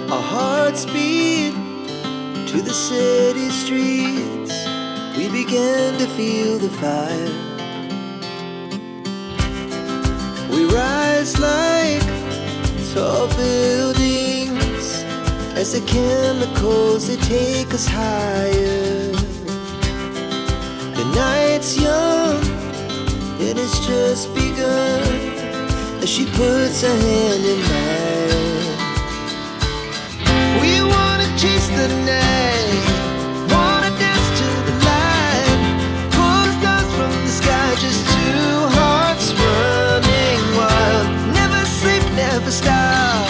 Our hearts beat to the city streets. We began to feel the fire. We rise like tall buildings as the chemicals, they take us higher. The night's young and it's just begun as she puts her hand in mine. We wanna chase the night, wanna dance to the light, pull the stars from the sky, just two hearts running wild. Never sleep, never stop,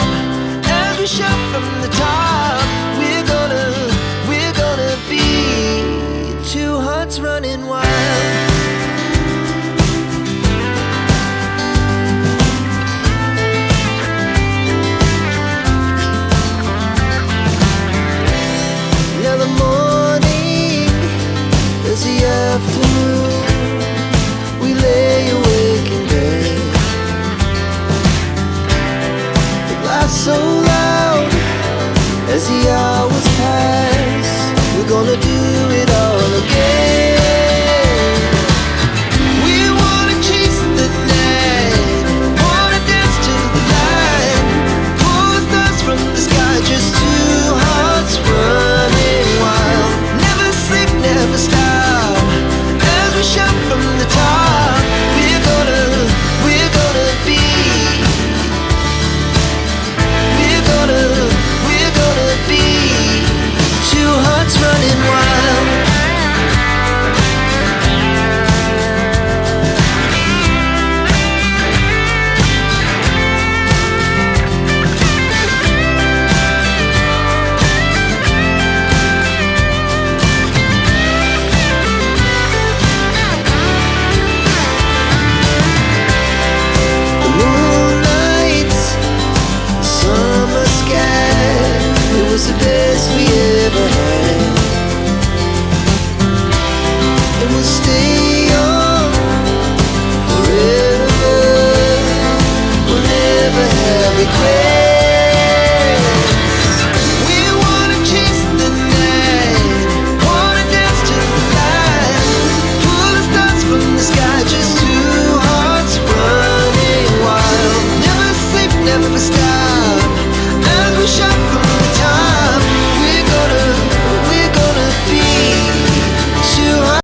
as we shout from the top. We're gonna be two hearts running wild. Now the morning is the afternoon. We lay awake in bed. The laughs so loud as the hours